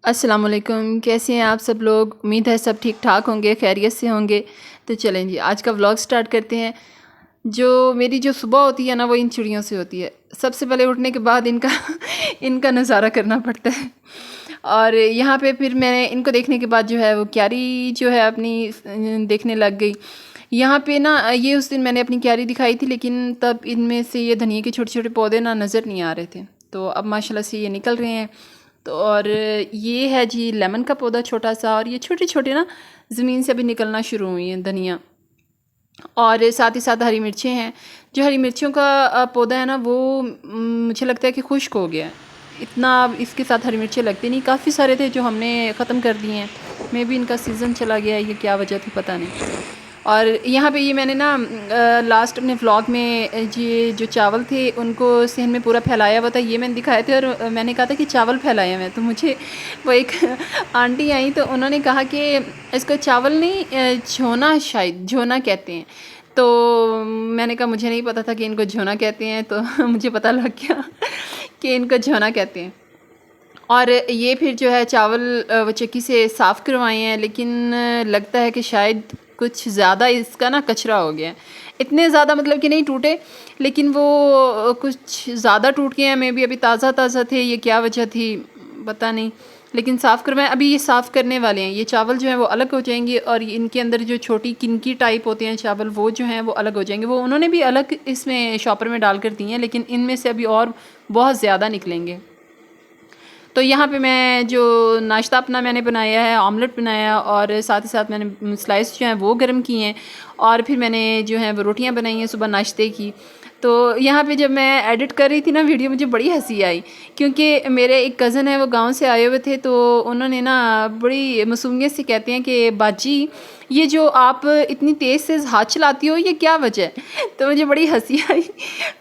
अस्सलाम वालेकुम, कैसे हैं आप सब लोग। उम्मीद है सब ठीक ठाक होंगे, खैरियत से होंगे। तो चलें जी, आज का व्लॉग स्टार्ट करते हैं। मेरी जो सुबह होती है ना, वो इन चिड़ियों से होती है। सबसे पहले उठने के बाद इनका इनका नज़ारा करना पड़ता है। और यहाँ पे फिर मैंने इनको देखने के बाद जो है वो क्यारी जो है अपनी देखने लग गई। यहाँ पे ना ये उस दिन मैंने अपनी क्यारी दिखाई थी, लेकिन तब इनमें से ये धनिया के छोटे छोटे पौधे ना नज़र नहीं आ रहे थे। तो अब माशाल्लाह से ये निकल रहे हैं। तो और ये है जी लेमन का पौधा छोटा सा, और ये छोटे छोटे ना ज़मीन से अभी निकलना शुरू हुई हैं धनिया। और साथ ही साथ हरी मिर्चें हैं। जो हरी मिर्चियों का पौधा है ना, वो मुझे लगता है कि खुश्क हो गया है। इतना अब इसके साथ हरी मिर्चें लगती नहीं। काफ़ी सारे थे जो हमने ख़त्म कर दिए हैं। मे भी इनका सीज़न चला गया है, ये क्या वजह थी पता नहीं। और यहाँ पे ये मैंने ना लास्ट अपने व्लॉग में ये जो चावल थे उनको सहन में पूरा फैलाया हुआ था, ये मैंने दिखाए थे। और मैंने कहा था कि चावल फैलाए हुए हैं, तो मुझे वो एक आंटी आई तो उन्होंने कहा कि इसको चावल नहीं झोना, शायद झोना कहते हैं। तो मैंने कहा मुझे नहीं पता था कि इनको झोना कहते हैं, तो मुझे पता लग गया कि इनको झोना कहते हैं। और ये फिर जो है चावल वो चक्की से साफ़ करवाए हैं, लेकिन लगता है कि शायद कुछ ज़्यादा इसका ना कचरा हो गया है। इतने ज़्यादा मतलब कि नहीं टूटे, लेकिन वो कुछ ज़्यादा टूट गए हैं। मे भी अभी ताज़ा ताज़ा थे, ये क्या वजह थी पता नहीं। लेकिन साफ़ करवाएं, अभी ये साफ़ करने वाले हैं। ये चावल जो है वो अलग हो जाएंगे, और इनके अंदर जो छोटी किनकी टाइप होते हैं चावल, वो जो हैं वो अलग हो जाएंगे। वो उन्होंने भी अलग इसमें शॉपर में डाल कर दिए हैं, लेकिन इनमें से अभी और बहुत ज़्यादा निकलेंगे। तो यहाँ पे मैं जो नाश्ता अपना मैंने बनाया है, ऑमलेट बनाया, और साथ ही साथ मैंने स्लाइस जो हैं वो गर्म किए हैं। और फिर मैंने जो है वो रोटियाँ बनाई हैं सुबह नाश्ते की। तो यहाँ पे जब मैं एडिट कर रही थी ना वीडियो, मुझे बड़ी हंसी आई, क्योंकि मेरे एक कज़न है वो गांव से आए हुए थे। तो उन्होंने ना बड़ी मासूमियत से कहते हैं कि बाजी, ये जो आप इतनी तेज़ से हाथ चलाती हो, ये क्या वजह है। तो मुझे बड़ी हंसी आई।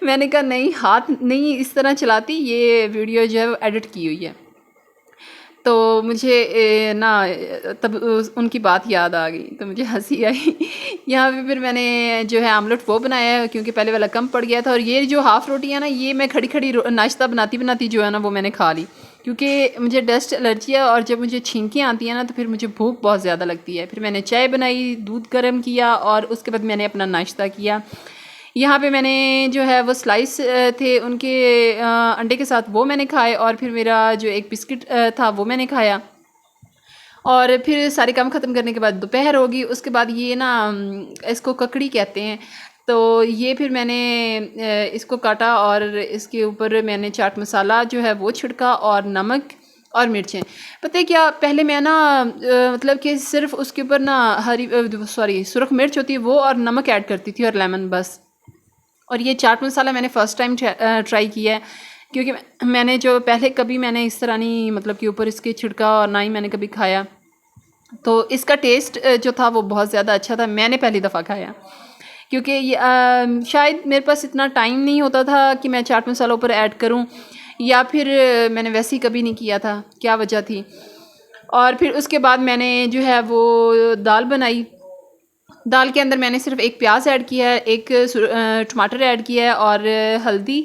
मैंने कहा नहीं, हाथ नहीं इस तरह चलाती, ये वीडियो जो है वो एडिट की हुई है। तो मुझे तब उनकी बात याद आ गई, तो मुझे हंसी आई। यहाँ पे फिर मैंने जो है आमलेट वो बनाया है, क्योंकि पहले वाला कम पड़ गया था। और ये जो हाफ़ रोटी है ना, ये मैं खड़ी खड़ी नाश्ता बनाती बनाती जो है ना वो मैंने खा ली, क्योंकि मुझे डस्ट एलर्जी है। और जब मुझे छींकें आती हैं ना, तो फिर मुझे भूख बहुत ज़्यादा लगती है। फिर मैंने चाय बनाई, दूध गर्म किया, और उसके बाद मैंने अपना नाश्ता किया। यहाँ पे मैंने जो है वो स्लाइस थे उनके अंडे के साथ, वो मैंने खाए। और फिर मेरा जो एक बिस्किट था वो मैंने खाया। और फिर सारे काम ख़त्म करने के बाद दोपहर होगी। उसके बाद ये ना इसको ककड़ी कहते हैं। तो ये फिर मैंने इसको काटा, और इसके ऊपर मैंने चाट मसाला जो है वो छिड़का, और नमक और मिर्चें। पता है क्या, पहले मैं ना मतलब कि सिर्फ उसके ऊपर ना सुरख मिर्च होती है वो, और नमक ऐड करती थी, और लेमन बस। और ये चाट मसाला मैंने फ़र्स्ट टाइम ट्राई किया है, क्योंकि मैंने जो पहले कभी मैंने इस तरह नहीं मतलब कि ऊपर इसके छिड़का, और ना ही मैंने कभी खाया। तो इसका टेस्ट जो था वो बहुत ज़्यादा अच्छा था। मैंने पहली दफ़ा खाया, क्योंकि ये शायद मेरे पास इतना टाइम नहीं होता था कि मैं चाट मसाला ऊपर ऐड करूं, या फिर मैंने वैसे ही कभी नहीं किया था, क्या वजह थी। और फिर उसके बाद मैंने जो है वो दाल बनाई। दाल के अंदर मैंने सिर्फ एक प्याज ऐड किया है, एक टमाटर ऐड किया है, और हल्दी,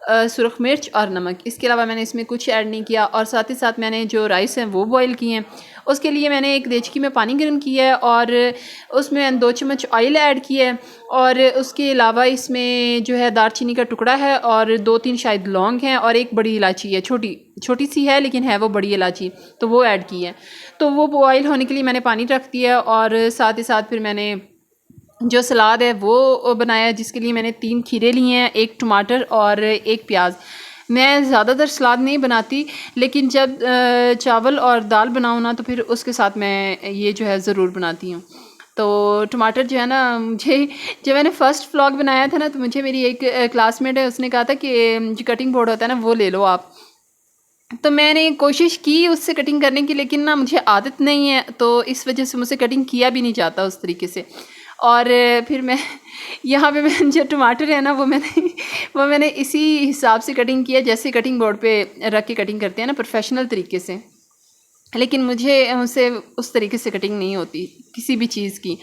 सुरख मिर्च और नमक। इसके अलावा मैंने इसमें कुछ ऐड नहीं किया। और साथ ही साथ मैंने जो राइस हैं वो बॉईल किए हैं। उसके लिए मैंने एक देचकी में पानी गर्म किया है, और उसमें मैंने 2 चम्मच ऑयल ऐड किया है। और उसके अलावा इसमें जो है दालचीनी का टुकड़ा है, और 2-3 शायद लौंग हैं, और एक बड़ी इलायची है, छोटी छोटी सी है लेकिन है वो बड़ी इलायची, तो वो ऐड की है। तो वो बॉयल होने के लिए मैंने पानी रख दिया। और साथ ही साथ फिर मैंने जो सलाद है वो बनाया, जिसके लिए मैंने 3 खीरे लिए हैं, 1 टमाटर और 1 प्याज। मैं ज़्यादातर सलाद नहीं बनाती, लेकिन जब चावल और दाल बनाऊँ ना, तो फिर उसके साथ मैं ये जो है ज़रूर बनाती हूँ। तो टमाटर जो है ना, मुझे जब मैंने फ़र्स्ट व्लॉग बनाया था ना, तो मुझे मेरी एक क्लासमेट है, उसने कहा था कि जो कटिंग बोर्ड होता है ना वो ले लो आप। तो मैंने कोशिश की उससे कटिंग करने की, लेकिन ना मुझे आदत नहीं है, तो इस वजह से मुझसे कटिंग किया भी नहीं जाता उस तरीके से। और फिर मैं यहाँ पे मैं जो टमाटर है ना वो मैंने इसी हिसाब से कटिंग किया, जैसे कटिंग बोर्ड पे रख के कटिंग करते हैं ना प्रोफेशनल तरीके से। लेकिन मुझे उनसे उस तरीके से कटिंग नहीं होती किसी भी चीज़ की।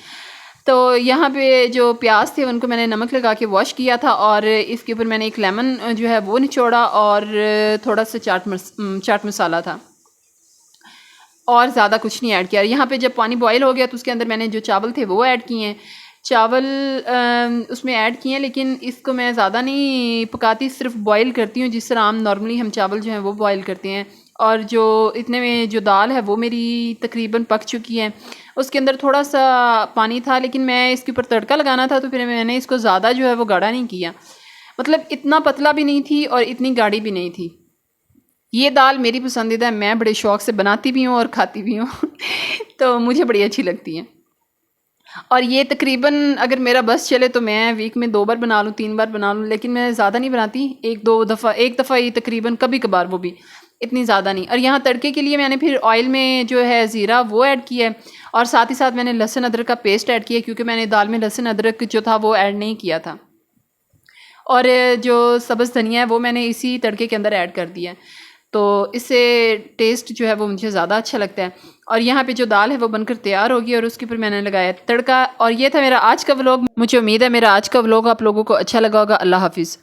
तो यहाँ पे जो प्याज थे उनको मैंने नमक लगा के वॉश किया था और इसके ऊपर मैंने एक लेमन जो है वो निचोड़ा और थोड़ा सा चाट मसाला था और ज़्यादा कुछ नहीं ऐड किया। यहाँ पे जब पानी बॉयल हो गया तो उसके अंदर मैंने जो चावल थे वो ऐड किए हैं। चावल उसमें ऐड किए हैं, लेकिन इसको मैं ज़्यादा नहीं पकाती, सिर्फ बॉयल करती हूँ जिस तरह आम नॉर्मली हम चावल जो हैं वो बॉयल करते हैं। और जो इतने में जो दाल है वो मेरी तकरीबन पक चुकी है। उसके अंदर थोड़ा सा पानी था, लेकिन मैं इसके ऊपर तड़का लगाना था तो फिर मैंने इसको ज़्यादा जो है वो गाढ़ा नहीं किया। मतलब इतना पतला भी नहीं थी और इतनी गाढ़ी भी नहीं थी। ये दाल मेरी पसंदीदा है, मैं बड़े शौक़ से बनाती भी हूँ और खाती भी हूँ तो मुझे बड़ी अच्छी लगती है। और ये तकरीबन अगर मेरा बस चले तो मैं वीक में 2 बार बना लूँ, 3 बार बना लूँ, लेकिन मैं ज़्यादा नहीं बनाती, एक दफ़ा ही तकरीबन, कभी कभार, वो भी इतनी ज़्यादा नहीं। और यहाँ तड़के के लिए मैंने फिर ऑयल में जो है ज़ीरा वो ऐड किया है और साथ ही साथ मैंने लहसुन अदरक का पेस्ट ऐड किया, क्योंकि मैंने दाल में लहसुन अदरक जो था वो ऐड नहीं किया था। और जो सब्ज़ धनिया है वो मैंने इसी तड़के के अंदर ऐड कर दिया है, तो इससे टेस्ट जो है वो मुझे ज़्यादा अच्छा लगता है। और यहाँ पे जो दाल है वो बनकर तैयार होगी और उसके ऊपर मैंने लगाया तड़का। और ये था मेरा आज का व्लॉग। मुझे उम्मीद है मेरा आज का व्लॉग आप लोगों को अच्छा लगा होगा। अल्लाह हाफिज़।